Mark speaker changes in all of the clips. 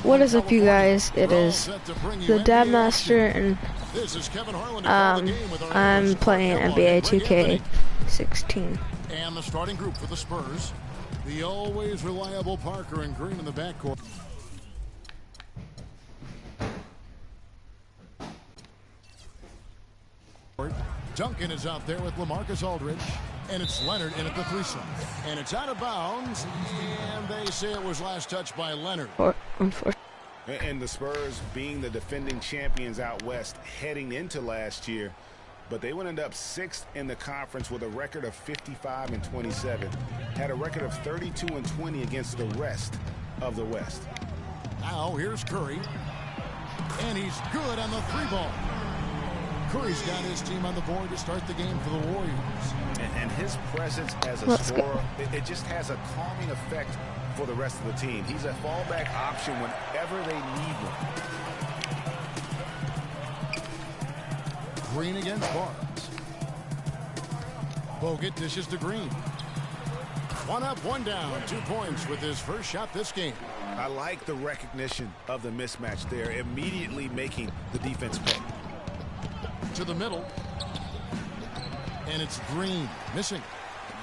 Speaker 1: What is up, you guys? It is the Dad Master, and I'm playing NBA 2K16.
Speaker 2: And the starting group for the Spurs, the always reliable Parker and Green in the backcourt. Duncan is out there with LaMarcus Aldridge, and it's Leonard in at the threesome, and it's out of bounds, and they say it was last touched by Leonard.
Speaker 3: And the Spurs being the defending champions out west heading into last year, but they would end up 6th in the conference with a record of 55-27, had a record of 32-20 against the rest of the West.
Speaker 2: Now here's Curry, and he's good on the three ball. Curry's got his team on the board to start the game for the Warriors.
Speaker 3: And his presence as a scorer, it just has a calming effect for the rest of the team. He's a fallback option whenever they need one.
Speaker 2: Green against Barnes. Bogut dishes to Green. One up, one down, 2 points with his first shot this game.
Speaker 3: I like the recognition of the mismatch there, immediately making the defense pay.
Speaker 2: To the middle, and it's Green missing.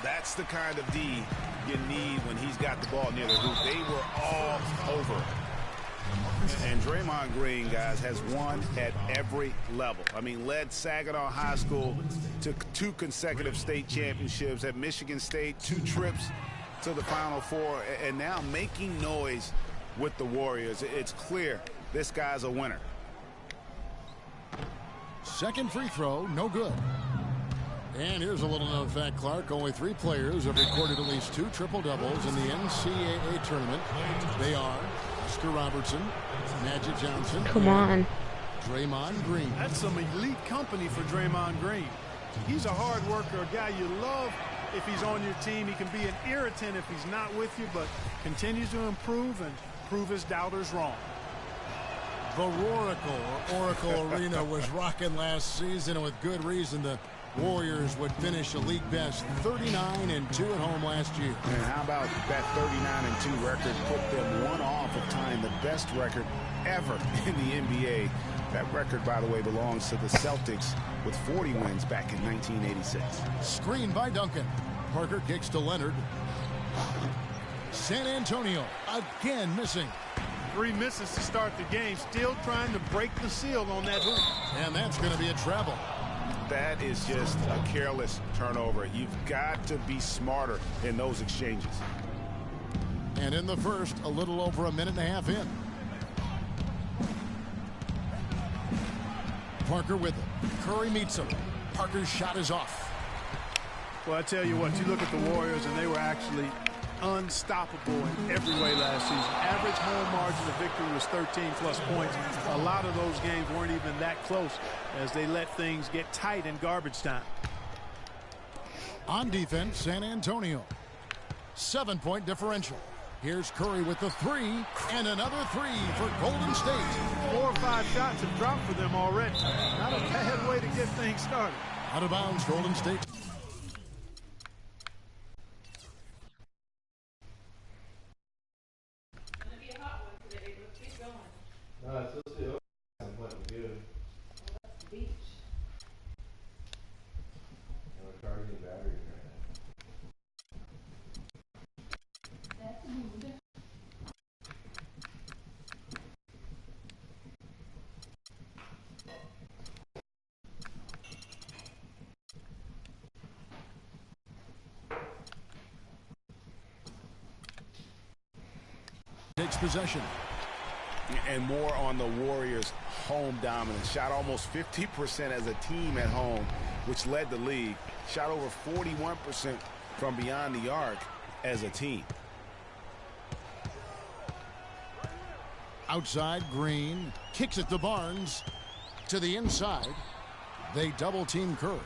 Speaker 3: That's the kind of D you need when he's got the ball near the hoop. They were all over. And Draymond Green, guys, has won at every level. I mean, led Saginaw High School to 2 consecutive state championships, at Michigan State 2 trips to the Final Four, and now making noise with the Warriors. It's clear this guy's a winner.
Speaker 2: Second free throw, no good. And here's a little known fact, Clark. Only 3 players have recorded at least 2 triple-doubles in the NCAA tournament. They are Oscar Robertson, Magic Johnson.
Speaker 1: Come on.
Speaker 2: Draymond Green.
Speaker 4: That's some elite company for Draymond Green. He's a hard worker, a guy you love if he's on your team. He can be an irritant if he's not with you, but continues to improve and prove his doubters wrong.
Speaker 2: The Oracle Arena was rocking last season, and with good reason. The Warriors would finish a league best 39-2 at home last year.
Speaker 3: And how about that 39-2 record put them 1 off of tying the best record ever in the NBA. That record, by the way, belongs to the Celtics with 40 wins back in 1986.
Speaker 2: Screen by Duncan. Parker kicks to Leonard. San Antonio again missing.
Speaker 4: 3 misses to start the game, still trying to break the seal on that hoop.
Speaker 2: And that's going to be a travel.
Speaker 3: That is just a careless turnover. You've got to be smarter in those exchanges.
Speaker 2: And in the first, a little over a minute and a half in. Parker with it. Curry meets him. Parker's shot is off.
Speaker 4: Well, I tell you what, you look at the Warriors, and they were actually unstoppable in every way last season. Average home margin of victory was 13+ points. A lot of those games weren't even that close as they let things get tight in garbage time.
Speaker 2: On defense, San Antonio. 7-point differential. Here's Curry with the 3, and another 3 for Golden State.
Speaker 4: 4 or 5 shots have dropped for them already. Not a bad way to get things started.
Speaker 2: Out of bounds, Golden State. Takes possession.
Speaker 3: And more on the Warriors' home dominance. Shot almost 50% as a team at home, which led the league. Shot over 41% from beyond the arc as a team.
Speaker 2: Outside, Green kicks it to Barnes. To the inside. They double team Curry.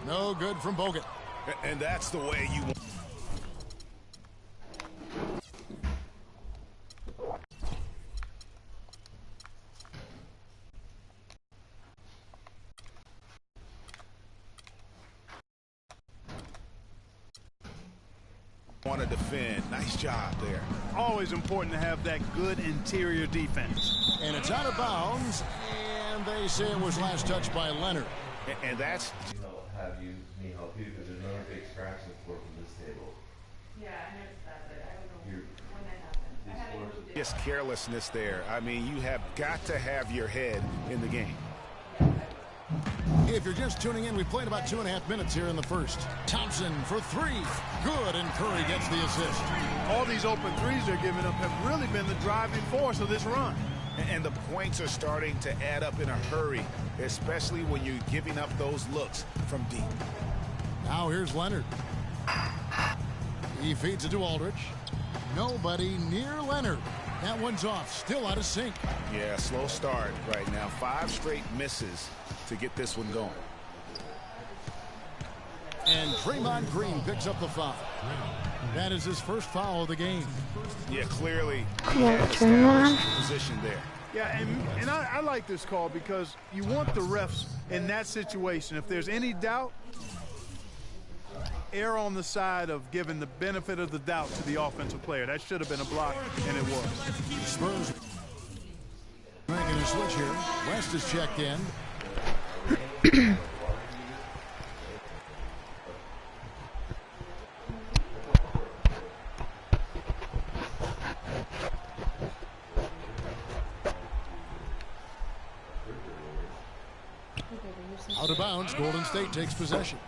Speaker 2: No good from Bogut.
Speaker 3: And that's the way you want. Want to defend. Nice job there.
Speaker 4: Always important to have that good interior defense.
Speaker 2: And it's out of bounds, and they say it was last touched by Leonard.
Speaker 3: And that's...
Speaker 5: Have you, me help you, because there's no big scratch on the floor from this table.
Speaker 6: Yeah, I noticed that, but I don't know when that happened. I haven't moved it.
Speaker 3: just carelessness there. I mean, you have got to have your head in the game.
Speaker 2: If you're just tuning in, we played about 2.5 minutes here in the first. Thompson for three. Good, and Curry gets the assist.
Speaker 4: All these open threes they're giving up have really been the driving force of this run.
Speaker 3: And the points are starting to add up in a hurry, especially when you're giving up those looks from deep.
Speaker 2: Now here's Leonard. He feeds it to Aldridge. Nobody near Leonard. That one's off. Still out of sync.
Speaker 3: Yeah, slow start right now. 5 straight misses to get this one going.
Speaker 2: And Draymond Green picks up the foul. That is his first foul of the game.
Speaker 3: Yeah, clearly
Speaker 1: Come on, Draymond.
Speaker 3: position there.
Speaker 4: Yeah, and I like this call because you want the refs in that situation. If there's any doubt, err on the side of giving the benefit of the doubt to the offensive player. That should have been a block, and it was.
Speaker 2: Spurs making a switch here. West is checked in. Out of bounds, Golden State takes possession.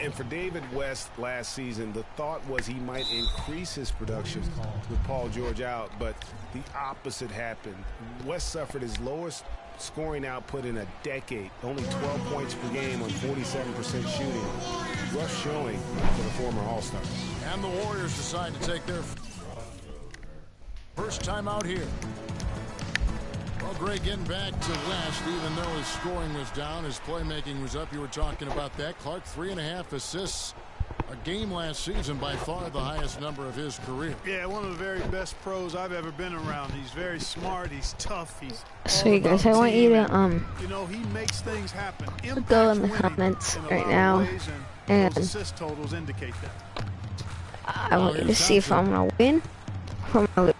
Speaker 3: And for David West last season, the thought was he might increase his production with Paul George out, but the opposite happened. West suffered his lowest scoring output in a decade, only 12 points per game on 47% shooting. Rough showing for the former All-Star.
Speaker 2: And the Warriors decide to take their first time out here. Well, Greg, getting back to West, even though his scoring was down, his playmaking was up. You were talking about that. Clark, 3.5 assists a game last season, by far the highest number of his career.
Speaker 4: Yeah, one of the very best pros I've ever been around. He's very smart. He's tough. He's
Speaker 1: So you guys, I want you to
Speaker 4: you know, he makes things happen.
Speaker 1: go in the comments right now, and
Speaker 4: those assist totals indicate that.
Speaker 1: I want you to see if I'm gonna win, if I'm gonna lose.